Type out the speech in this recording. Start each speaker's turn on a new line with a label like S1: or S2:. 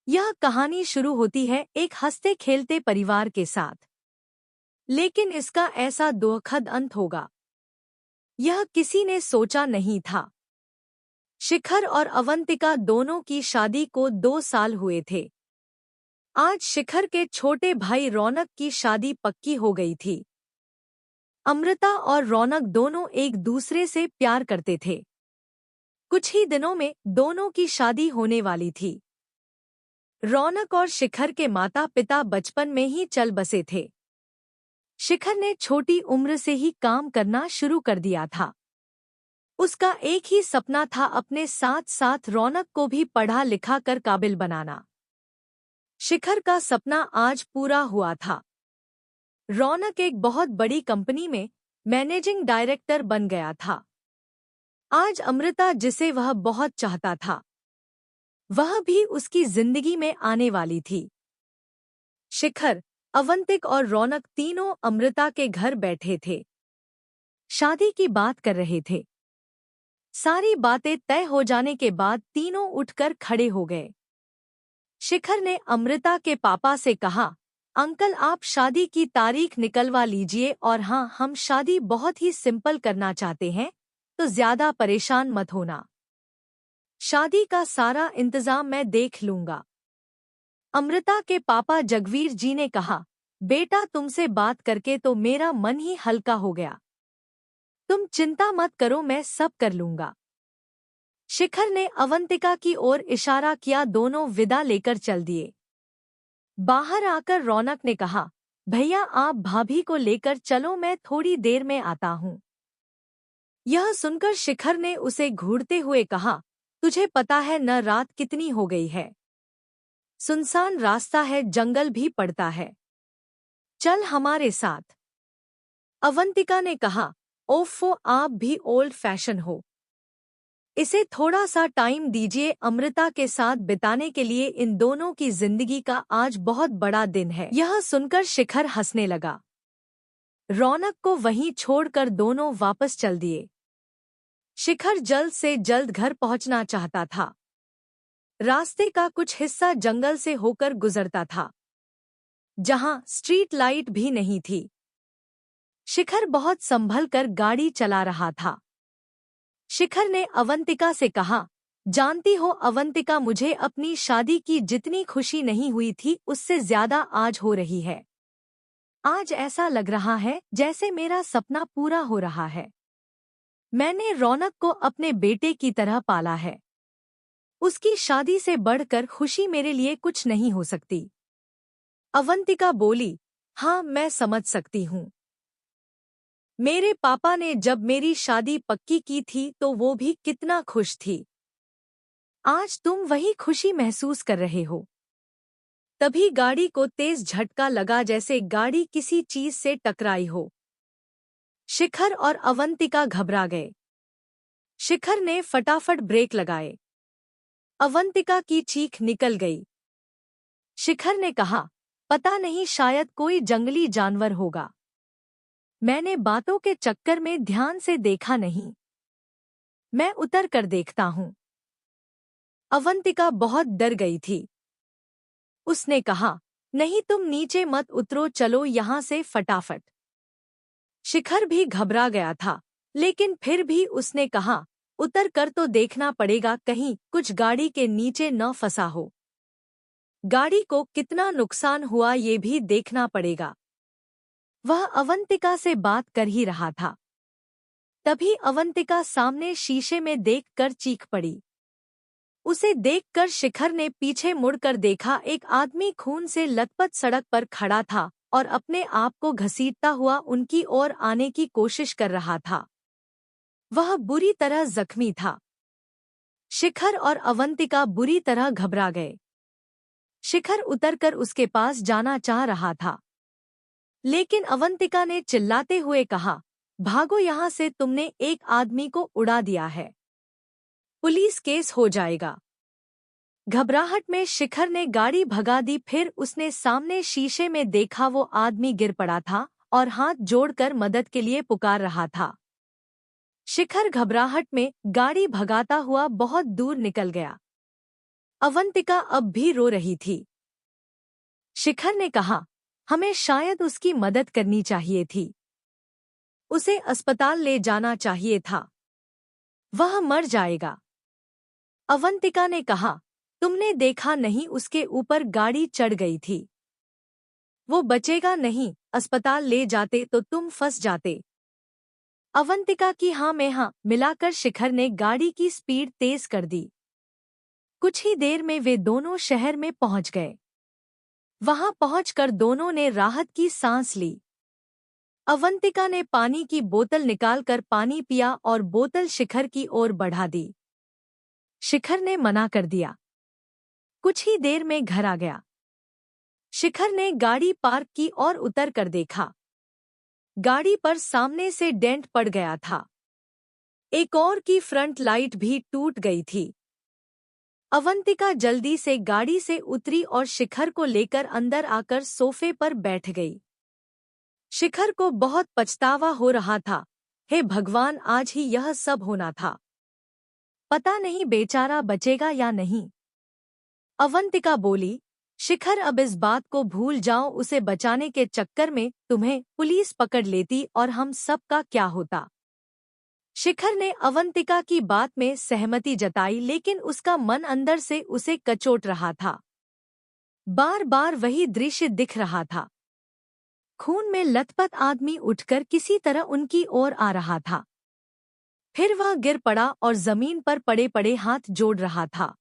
S1: यह कहानी शुरू होती है एक हंसते खेलते परिवार के साथ, लेकिन इसका ऐसा दुखद अंत होगा, यह किसी ने सोचा नहीं था। शिखर और अवंतिका दोनों की शादी को 2 साल हुए थे। आज शिखर के छोटे भाई रौनक की शादी पक्की हो गई थी। अमृता और रौनक दोनों एक दूसरे से प्यार करते थे। कुछ ही दिनों में दोनों की शादी होने वाली थी। रौनक और शिखर के माता पिता बचपन में ही चल बसे थे। शिखर ने छोटी उम्र से ही काम करना शुरू कर दिया था। उसका एक ही सपना था, अपने साथ साथ रौनक को भी पढ़ा लिखा कर काबिल बनाना। शिखर का सपना आज पूरा हुआ था। रौनक एक बहुत बड़ी कंपनी में मैनेजिंग डायरेक्टर बन गया था। आज अमृता, जिसे वह बहुत चाहता था, वह भी उसकी जिंदगी में आने वाली थी। शिखर, अवंतिक और रौनक तीनों अमृता के घर बैठे थे। शादी की बात कर रहे थे। सारी बातें तय हो जाने के बाद तीनों उठकर खड़े हो गए। शिखर ने अमृता के पापा से कहा, अंकल आप शादी की तारीख निकलवा लीजिए, और हाँ, हम शादी बहुत ही सिंपल करना चाहते हैं, तो ज्यादा परेशान मत होना। शादी का सारा इंतजाम मैं देख लूंगा। अमृता के पापा जगवीर जी ने कहा, बेटा तुमसे बात करके तो मेरा मन ही हल्का हो गया। तुम चिंता मत करो, मैं सब कर लूंगा। शिखर ने अवंतिका की ओर इशारा किया। दोनों विदा लेकर चल दिए। बाहर आकर रौनक ने कहा, भैया आप भाभी को लेकर चलो, मैं थोड़ी देर में आता हूँ। यह सुनकर शिखर ने उसे घूरते हुए कहा, तुझे पता है न रात कितनी हो गई है। सुनसान रास्ता है, जंगल भी पड़ता है। चल हमारे साथ। अवंतिका ने कहा, ओफो आप भी ओल्ड फैशन हो। इसे थोड़ा सा टाइम दीजिए। अमृता के साथ बिताने के लिए इन दोनों की जिंदगी का आज बहुत बड़ा दिन है। यह सुनकर शिखर हंसने लगा। रौनक को वहीं छोड़कर दोनों वापस चल दिए। शिखर जल्द से जल्द घर पहुंचना चाहता था। रास्ते का कुछ हिस्सा जंगल से होकर गुजरता था, जहां स्ट्रीट लाइट भी नहीं थी। शिखर बहुत संभल कर गाड़ी चला रहा था। शिखर ने अवंतिका से कहा, जानती हो अवंतिका, मुझे अपनी शादी की जितनी खुशी नहीं हुई थी उससे ज्यादा आज हो रही है। आज ऐसा लग रहा है जैसे मेरा सपना पूरा हो रहा है। मैंने रौनक को अपने बेटे की तरह पाला है। उसकी शादी से बढ़कर खुशी मेरे लिए कुछ नहीं हो सकती। अवंतिका बोली, हाँ मैं समझ सकती हूँ। मेरे पापा ने जब मेरी शादी पक्की की थी तो वो भी कितना खुश थी। आज तुम वही खुशी महसूस कर रहे हो। तभी गाड़ी को तेज झटका लगा, जैसे गाड़ी किसी चीज से टकराई हो। शिखर और अवंतिका घबरा गए। शिखर ने फटाफट ब्रेक लगाए। अवंतिका की चीख निकल गई। शिखर ने कहा, पता नहीं, शायद कोई जंगली जानवर होगा। मैंने बातों के चक्कर में ध्यान से देखा नहीं। मैं उतर कर देखता हूँ। अवंतिका बहुत डर गई थी। उसने कहा, नहीं तुम नीचे मत उतरो, चलो यहाँ से फटाफट। शिखर भी घबरा गया था, लेकिन फिर भी उसने कहा, उतर कर तो देखना पड़ेगा, कहीं कुछ गाड़ी के नीचे न फंसा हो। गाड़ी को कितना नुकसान हुआ ये भी देखना पड़ेगा। वह अवंतिका से बात कर ही रहा था, तभी अवंतिका सामने शीशे में देखकर चीख पड़ी। उसे देखकर शिखर ने पीछे मुड़कर देखा। एक आदमी खून से लथपथ सड़क पर खड़ा था और अपने आप को घसीटता हुआ उनकी ओर आने की कोशिश कर रहा था। वह बुरी तरह जख्मी था। शिखर और अवंतिका बुरी तरह घबरा गए। शिखर उतरकर उसके पास जाना चाह रहा था, लेकिन अवंतिका ने चिल्लाते हुए कहा, भागो यहाँ से, तुमने एक आदमी को उड़ा दिया है। पुलिस केस हो जाएगा। घबराहट में शिखर ने गाड़ी भगा दी। फिर उसने सामने शीशे में देखा, वो आदमी गिर पड़ा था और हाथ जोड़कर मदद के लिए पुकार रहा था। शिखर घबराहट में गाड़ी भगाता हुआ बहुत दूर निकल गया। अवंतिका अब भी रो रही थी। शिखर ने कहा, हमें शायद उसकी मदद करनी चाहिए थी। उसे अस्पताल ले जाना चाहिए था। वह मर जाएगा। अवंतिका ने कहा, तुमने देखा नहीं, उसके ऊपर गाड़ी चढ़ गई थी। वो बचेगा नहीं, अस्पताल ले जाते तो तुम फंस जाते। अवंतिका की हाँ में हाँ मिलाकर शिखर ने गाड़ी की स्पीड तेज कर दी। कुछ ही देर में वे दोनों शहर में पहुंच गए। वहां पहुंचकर दोनों ने राहत की सांस ली। अवंतिका ने पानी की बोतल निकालकर पानी पिया और बोतल शिखर की ओर बढ़ा दी। शिखर ने मना कर दिया। कुछ ही देर में घर आ गया। शिखर ने गाड़ी पार्क की और उतर कर देखा। गाड़ी पर सामने से डेंट पड़ गया था। एक और की फ्रंट लाइट भी टूट गई थी। अवंतिका जल्दी से गाड़ी से उतरी और शिखर को लेकर अंदर आकर सोफे पर बैठ गई। शिखर को बहुत पछतावा हो रहा था। हे भगवान, आज ही यह सब होना था। पता नहीं बेचारा बचेगा या नहीं। अवंतिका बोली, शिखर अब इस बात को भूल जाओ, उसे बचाने के चक्कर में तुम्हें पुलिस पकड़ लेती और हम सब का क्या होता। शिखर ने अवंतिका की बात में सहमति जताई, लेकिन उसका मन अंदर से उसे कचोट रहा था। बार बार वही दृश्य दिख रहा था। खून में लथपथ आदमी उठकर किसी तरह उनकी ओर आ रहा था। फिर वह गिर पड़ा और जमीन पर पड़े पड़े हाथ जोड़ रहा था।